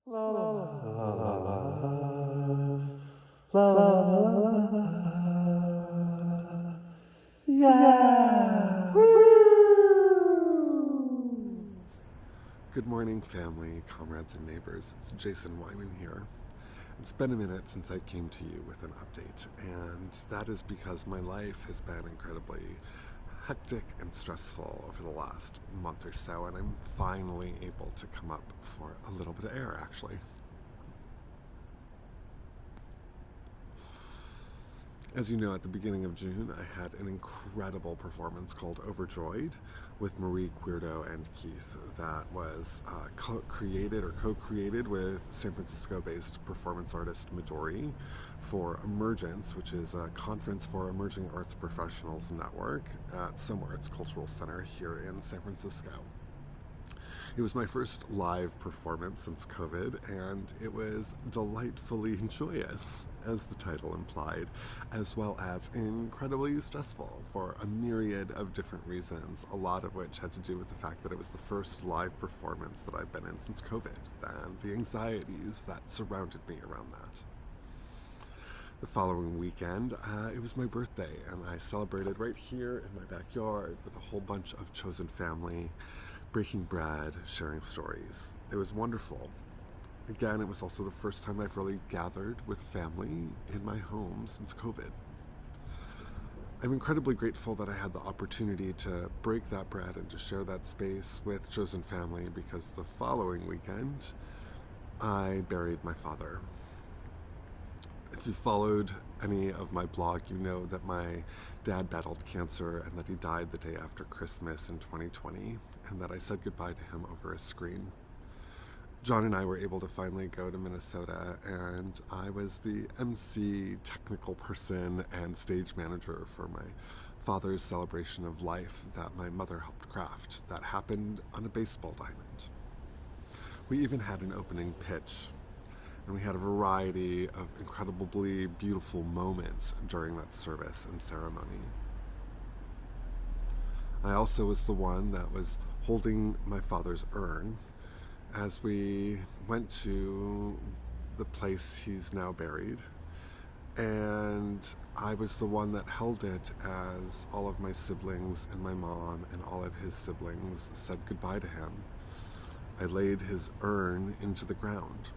La la la la la la la yeah. Woo! Good morning, family, comrades, and neighbors. It's Jason Wyman here. It's been a minute since I came to you with an update, and that is because my life has been incredibly hectic and stressful over the last month or so, and I'm finally able to come up for a little bit of air, actually. As you know, at the beginning of June, I had an incredible performance called Overjoyed with Marie Queerdo and Keith that was created or co-created with San Francisco-based performance artist Midori for Emergence, which is a conference for emerging arts professionals network at Some Arts Cultural Center here in San Francisco. It was my first live performance since COVID, and it was delightfully joyous, as the title implied, as well as incredibly stressful for a myriad of different reasons, a lot of which had to do with the fact that it was the first live performance that I've been in since COVID, and the anxieties that surrounded me around that. The following weekend, it was my birthday, and I celebrated right here in my backyard with a whole bunch of chosen family, breaking bread, sharing stories. It was wonderful. Again, it was also the first time I've really gathered with family in my home since COVID. I'm incredibly grateful that I had the opportunity to break that bread and to share that space with chosen family, because the following weekend, I buried my father. If you followed any of my blog, you know that my dad battled cancer and that he died the day after Christmas in 2020, and that I said goodbye to him over a screen. John and I were able to finally go to Minnesota, and I was the MC, technical person, and stage manager for my father's celebration of life that my mother helped craft. That happened on a baseball diamond. We even had an opening pitch, and we had a variety of incredibly beautiful moments during that service and ceremony. I also was the one that was holding my father's urn as we went to the place he's now buried, and I was the one that held it as all of my siblings and my mom and all of his siblings said goodbye to him. I laid his urn into the ground.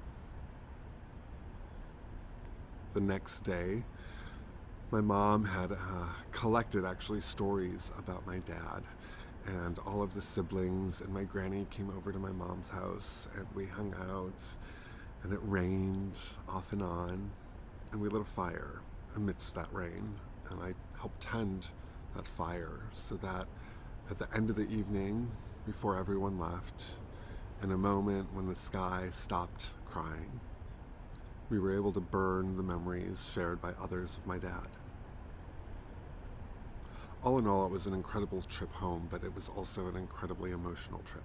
The next day, my mom had collected actually stories about my dad, and all of the siblings and my granny came over to my mom's house, and we hung out, and it rained off and on, and we lit a fire amidst that rain, and I helped tend that fire so that at the end of the evening, before everyone left, in a moment when the sky stopped crying, we were able to burn the memories shared by others of my dad. All in all, it was an incredible trip home, but it was also an incredibly emotional trip.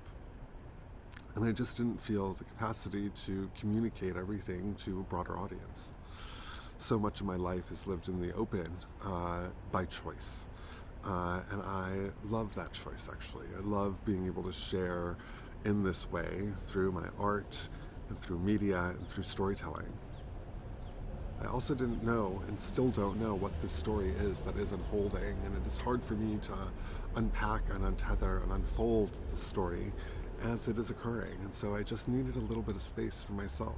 And I just didn't feel the capacity to communicate everything to a broader audience. So much of my life is lived in the open by choice. And I love that choice, actually. I love being able to share in this way through my art and through media and through storytelling. I also didn't know, and still don't know, what this story is that is unfolding, and it is hard for me to unpack and untether and unfold the story as it is occurring, and so I just needed a little bit of space for myself.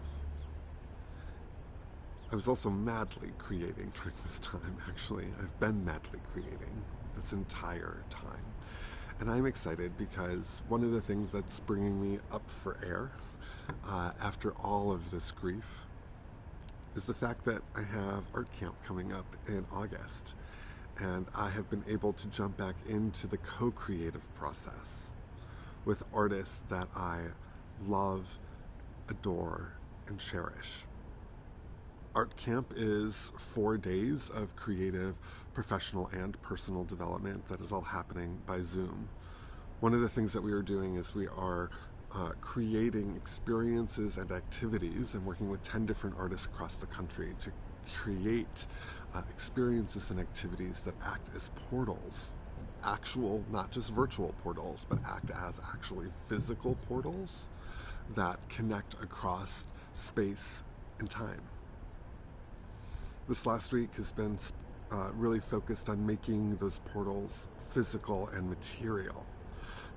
I was also madly creating during this time, actually. I've been madly creating this entire time. And I'm excited because one of the things that's bringing me up for air after all of this grief is the fact that I have art camp coming up in August, and I have been able to jump back into the co-creative process with artists that I love, adore, and cherish. Art camp is 4 days of creative, professional, and personal development that is all happening by Zoom. One of the things that we are doing is we are creating experiences and activities and working with 10 different artists across the country to create experiences and activities that act as portals, actual, not just virtual portals, but act as actually physical portals that connect across space and time. This last week has been really focused on making those portals physical and material.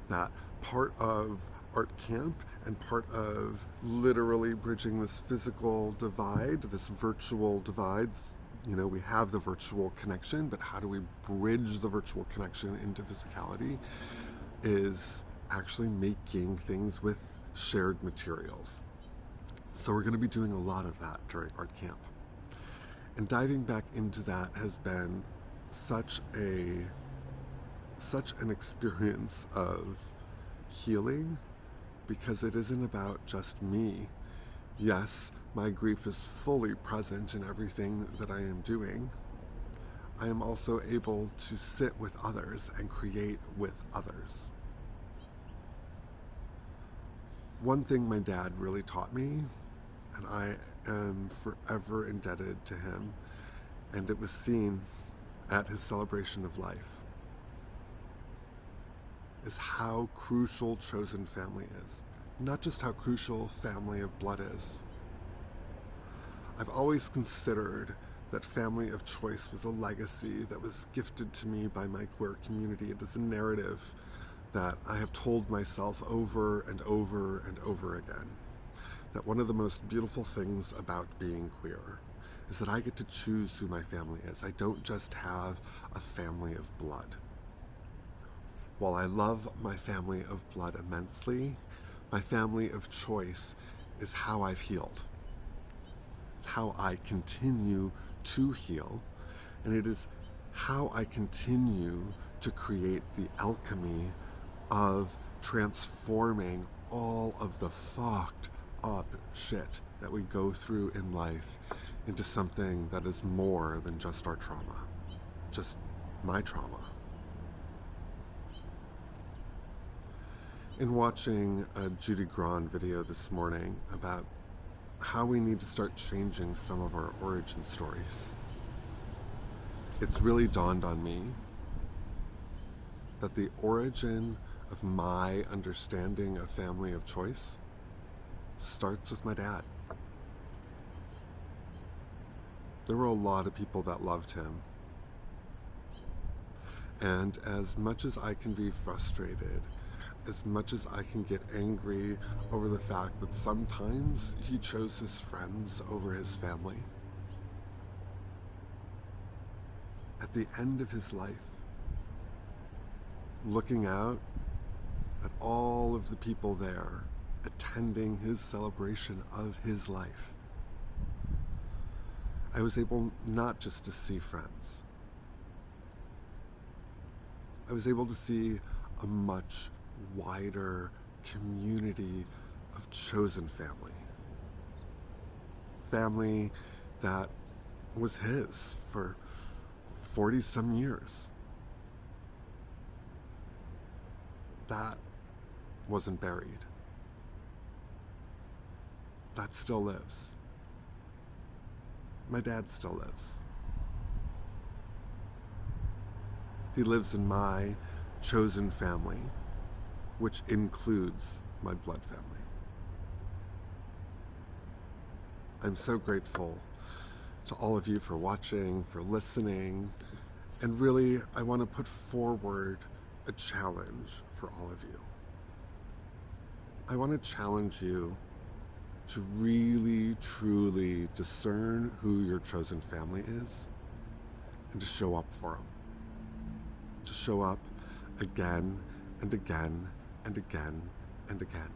That part of art camp and part of literally bridging this physical divide, this virtual divide. You know, we have the virtual connection, but how do we bridge the virtual connection into physicality is actually making things with shared materials. So we're going to be doing a lot of that during art camp. And diving back into that has been such an experience of healing, because it isn't about just me. Yes, my grief is fully present in everything that I am doing. I am also able to sit with others and create with others. One thing my dad really taught me, and I am forever indebted to him, and it was seen at his celebration of life, is how crucial chosen family is. Not just how crucial family of blood is. I've always considered that family of choice was a legacy that was gifted to me by my queer community. It is a narrative that I have told myself over and over and over again. That one of the most beautiful things about being queer is that I get to choose who my family is. I don't just have a family of blood. While I love my family of blood immensely, my family of choice is how I've healed. It's how I continue to heal, and it is how I continue to create the alchemy of transforming all of the fucked up shit that we go through in life into something that is more than just our trauma, just my trauma. In watching a Judy Grahn video this morning about how we need to start changing some of our origin stories, it's really dawned on me that the origin of my understanding of family of choice starts with my dad. There were a lot of people that loved him. And as much as I can be frustrated, as much as I can get angry over the fact that sometimes he chose his friends over his family, at the end of his life, looking out at all of the people there attending his celebration of his life, I was able not just to see friends. I was able to see a much wider community of chosen family. Family that was his for 40 some years. That wasn't buried. That still lives. My dad still lives. He lives in my chosen family, which includes my blood family. I'm so grateful to all of you for watching, for listening, and really I want to put forward a challenge for all of you. I want to challenge you to really, truly discern who your chosen family is and to show up for them. To show up again and again and again and again.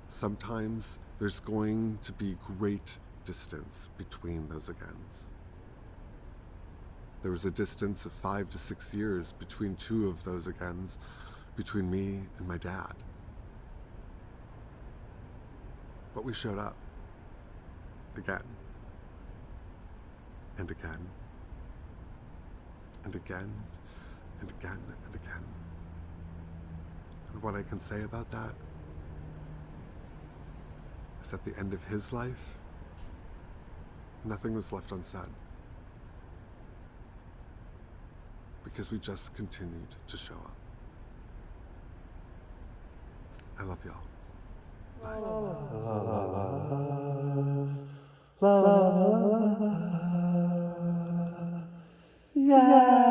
Sometimes there's going to be great distance between those agains. There was a distance of 5 to 6 years between two of those agains, between me and my dad. But we showed up again and again and again and again and again. And what I can say about that is at the end of his life, nothing was left unsaid. Because we just continued to show up. I love y'all. Yeah.